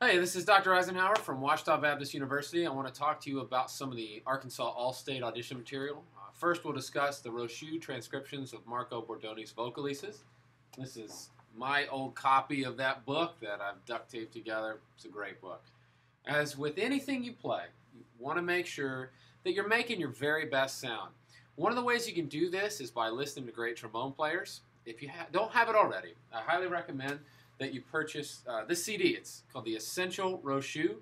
Hey, this is Dr. Eisenhower from Ouachita Baptist University. I want to talk to you about some of the Arkansas All-State audition material. First, we'll discuss the Rochut transcriptions of Marco Bordoni's Vocalises. This is my old copy of that book that I've duct taped together. It's a great book. As with anything you play, you want to make sure that you're making your very best sound. One of the ways you can do this is by listening to great trombone players. If you don't have it already, I highly recommend that you purchase this CD. It's called The Essential Rochut,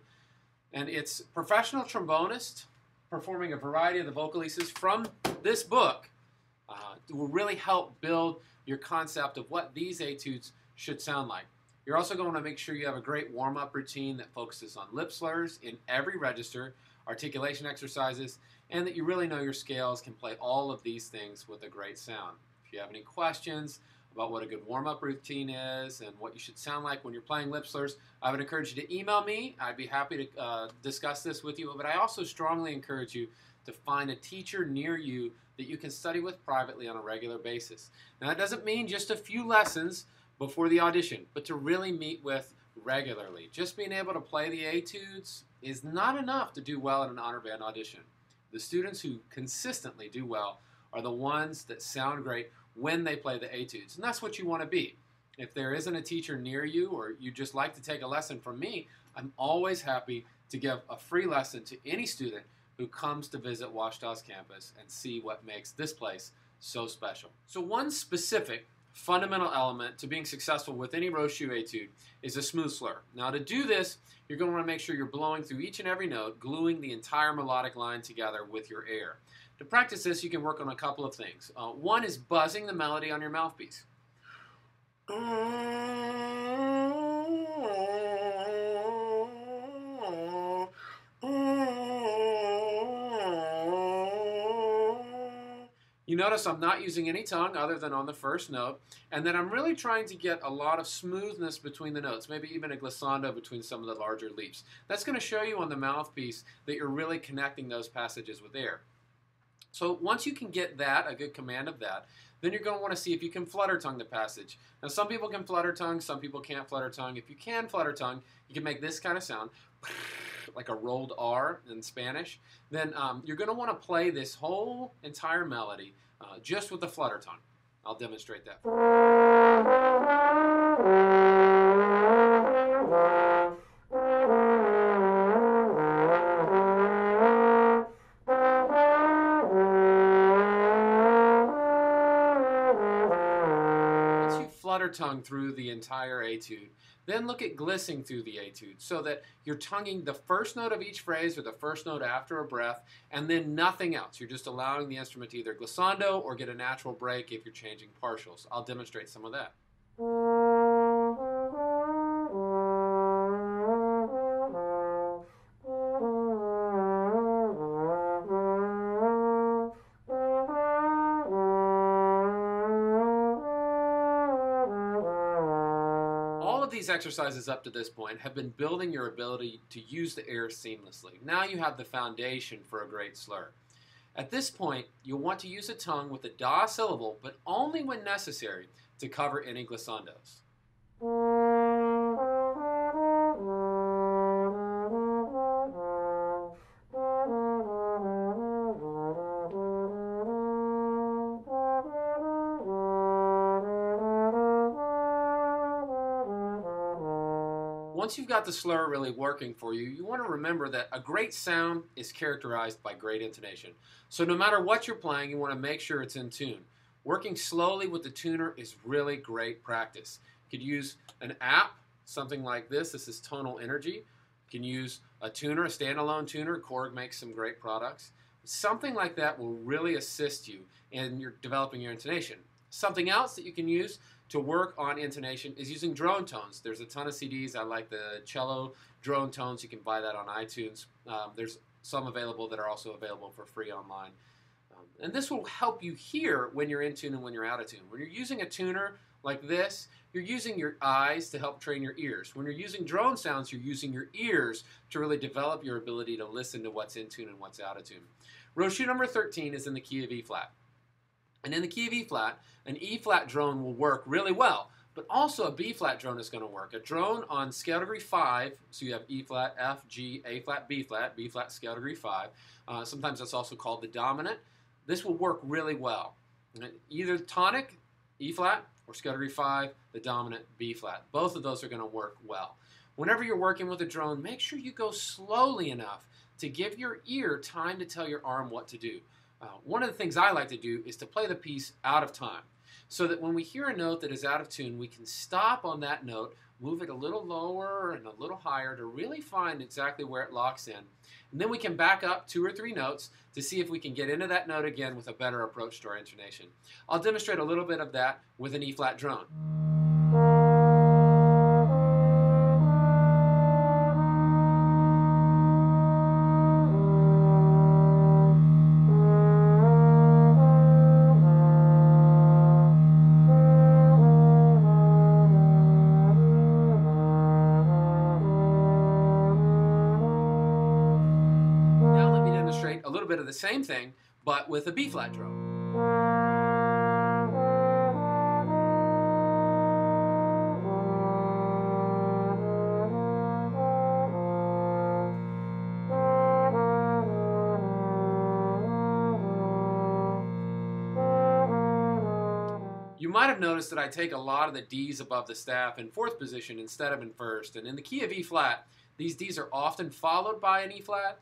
and it's professional trombonists performing a variety of the Vocalises from this book. It will really help build your concept of what these etudes should sound like. You're also going to make sure you have a great warm-up routine that focuses on lip slurs in every register, articulation exercises, and that you really know your scales, can play all of these things with a great sound. If you have any questions about what a good warm-up routine is and what you should sound like when you're playing lip slurs, I would encourage you to email me. I'd be happy to discuss this with you, but I also strongly encourage you to find a teacher near you that you can study with privately on a regular basis. Now, that doesn't mean just a few lessons before the audition, but to really meet with regularly. Just being able to play the etudes is not enough to do well in an honor band audition. The students who consistently do well are the ones that sound great when they play the etudes, and that's what you want to be. If there isn't a teacher near you, or you just like to take a lesson from me, I'm always happy to give a free lesson to any student who comes to visit Ouachita's campus and see what makes this place so special. So one specific fundamental element to being successful with any Rochut etude is a smooth slur. Now, to do this, you're going to want to make sure you're blowing through each and every note, gluing the entire melodic line together with your air. To practice this, you can work on a couple of things. One is buzzing the melody on your mouthpiece. You notice I'm not using any tongue other than on the first note, and then I'm really trying to get a lot of smoothness between the notes, maybe even a glissando between some of the larger leaps. That's going to show you on the mouthpiece that you're really connecting those passages with air. So once you can get that, a good command of that, then you're going to want to see if you can flutter tongue the passage. Now, some people can flutter tongue, some people can't flutter tongue. If you can flutter tongue, you can make this kind of sound, like a rolled R in Spanish. Then you're going to want to play this whole entire melody just with the flutter tongue. I'll demonstrate that. Flutter tongue through the entire etude. Then look at glissing through the etude so that you're tonguing the first note of each phrase or the first note after a breath, and then nothing else. You're just allowing the instrument to either glissando or get a natural break if you're changing partials. I'll demonstrate some of that. These exercises up to this point have been building your ability to use the air seamlessly. Now you have the foundation for a great slur. At this point, you'll want to use a tongue with a da syllable, but only when necessary to cover any glissandos. Once you've got the slur really working for you, you want to remember that a great sound is characterized by great intonation. So no matter what you're playing, you want to make sure it's in tune. Working slowly with the tuner is really great practice. You could use an app, something like this. This is Tonal Energy. You can use a tuner, a standalone tuner. Korg makes some great products. Something like that will really assist you in developing your intonation. Something else that you can use to work on intonation is using drone tones. There's a ton of CDs. I like the cello drone tones. You can buy that on iTunes. There's some available that are also available for free online. And this will help you hear when you're in tune and when you're out of tune. When you're using a tuner like this, you're using your eyes to help train your ears. When you're using drone sounds, you're using your ears to really develop your ability to listen to what's in tune and what's out of tune. Rochut number 13 is in the key of E flat. And in the key of E flat, an E flat drone will work really well. But also a B flat drone is going to work. A drone on scale degree 5, so you have E flat, F, G, A flat, B flat scale degree 5. Sometimes that's also called the dominant. This will work really well. Either tonic, E flat, or scale degree 5, the dominant, B flat. Both of those are going to work well. Whenever you're working with a drone, make sure you go slowly enough to give your ear time to tell your arm what to do. One of the things I like to do is to play the piece out of time, so that when we hear a note that is out of tune, we can stop on that note, move it a little lower and a little higher to really find exactly where it locks in. And then we can back up 2 or 3 notes to see if we can get into that note again with a better approach to our intonation. I'll demonstrate a little bit of that with an E flat drone. A little bit of the same thing, but with a B flat drone. You might have noticed that I take a lot of the D's above the staff in 4th position instead of in 1st, and in the key of E flat, these D's are often followed by an E flat.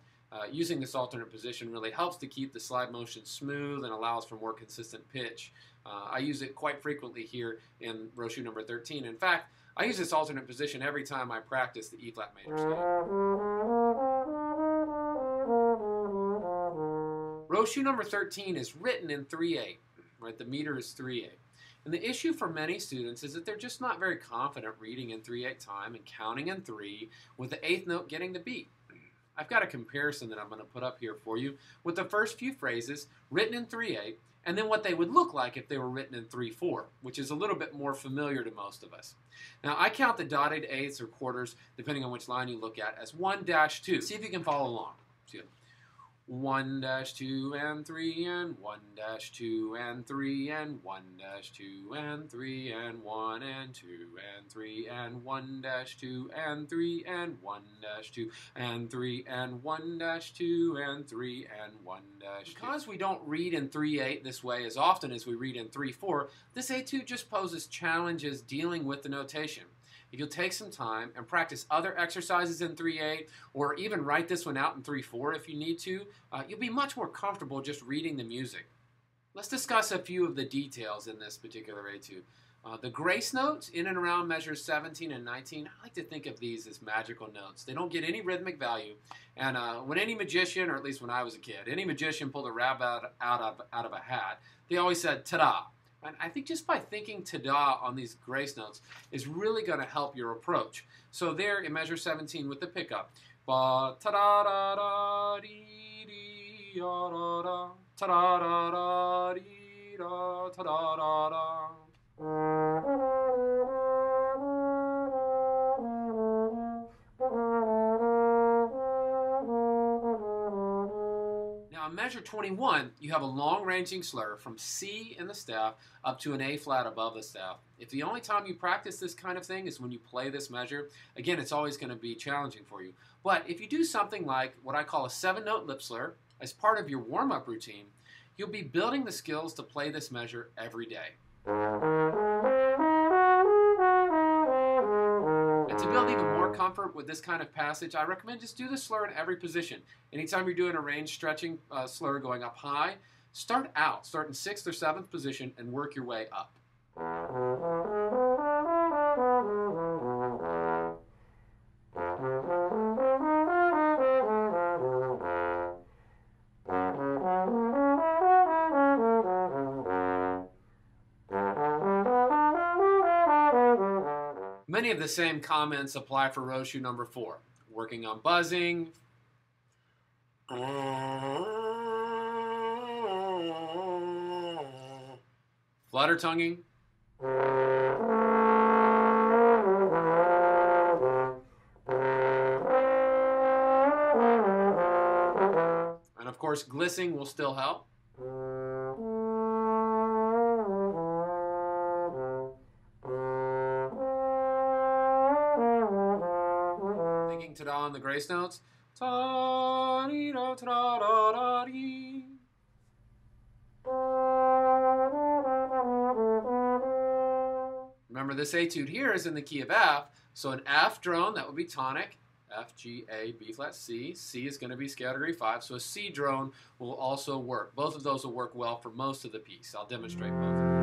Using this alternate position really helps to keep the slide motion smooth and allows for more consistent pitch. I use it quite frequently here in Rochut number 13. In fact, I use this alternate position every time I practice the E flat major scale. Rochut number 13 is written in 3/8, right? The meter is 3/8. And the issue for many students is that they're just not very confident reading in 3/8 time and counting in 3 with the 8th note getting the beat. I've got a comparison that I'm going to put up here for you with the first few phrases written in 3/8 and then what they would look like if they were written in 3/4, which is a little bit more familiar to most of us. Now, I count the dotted eighths or quarters, depending on which line you look at, as 1-2. See if you can follow along. See 1-2 and 3 and 1-2 and 3 and 1-2 and 3 and 1 and 2 and 3 and 1-2 and 3 and 1-2 and 3 and 1-2 and 3 and 1-2. Because we don't read in 3/8 this way as often as we read in 3/4, this etude just poses challenges dealing with the notation. If you'll take some time and practice other exercises in 3/8, or even write this one out in 3/4 if you need to, you'll be much more comfortable just reading the music. Let's discuss a few of the details in this particular etude. The grace notes in and around measures 17 and 19, I like to think of these as magical notes. They don't get any rhythmic value, and when any magician, or at least when I was a kid, any magician pulled a rabbit out of a hat, they always said, ta-da. And I think just by thinking ta-da on these grace notes is really going to help your approach. So there in measure 17 with the pickup, ba ta-da-da-da-dee-dee-da-da-da, ta-da-da-da-dee-da, ta-da-da-da. Now in measure 21, you have a long-ranging slur from C in the staff up to an A flat above the staff. If the only time you practice this kind of thing is when you play this measure, again, it's always going to be challenging for you. But if you do something like what I call a 7-note lip slur as part of your warm-up routine, you'll be building the skills to play this measure every day. And to build even more comfort with this kind of passage, I recommend just do the slur in every position. Anytime you're doing a range stretching slur going up high, start in 6th or 7th position and work your way up. Many of the same comments apply for Rochut number 4. Working on buzzing, flutter tonguing, and of course glissing will still help. Ta-da on the grace notes. Ta-dee-da, ta-da-da-da-dee. Remember, this etude here is in the key of F, so an F drone, that would be tonic, F, G, A, B flat, C. C is going to be scale degree 5, so a C drone will also work. Both of those will work well for most of the piece. I'll demonstrate both of them.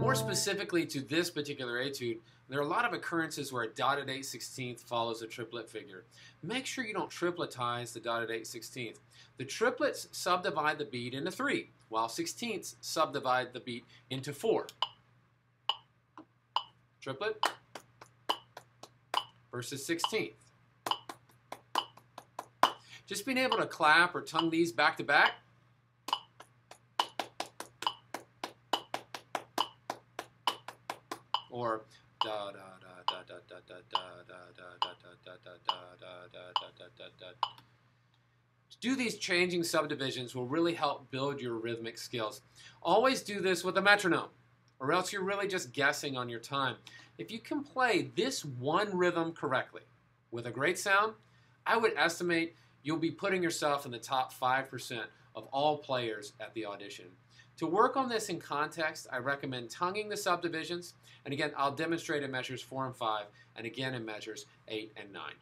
More specifically to this particular etude, there are a lot of occurrences where a dotted 8/16 follows a triplet figure. Make sure you don't tripletize the dotted 8/16. The triplets subdivide the beat into 3, while 16ths subdivide the beat into 4. Triplet versus 16th. Just being able to clap or tongue these back to back, or da da da da da da da da da da da da da da da. To do these changing subdivisions will really help build your rhythmic skills. Always do this with a metronome, or else you're really just guessing on your time. If you can play this one rhythm correctly with a great sound, I would estimate you'll be putting yourself in the top 5% of all players at the audition. To work on this in context, I recommend tonguing the subdivisions, and again, I'll demonstrate in measures 4 and 5, and again in measures 8 and 9.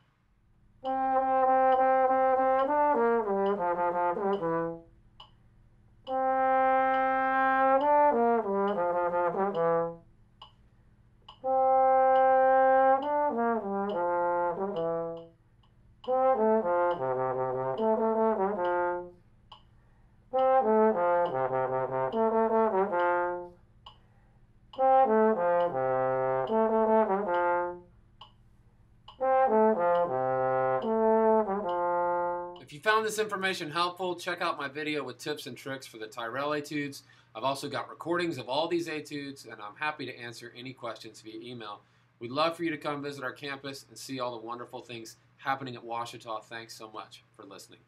If you found this information helpful, check out my video with tips and tricks for the Tyrell etudes. I've also got recordings of all these etudes, and I'm happy to answer any questions via email. We'd love for you to come visit our campus and see all the wonderful things happening at Rochut. Thanks so much for listening.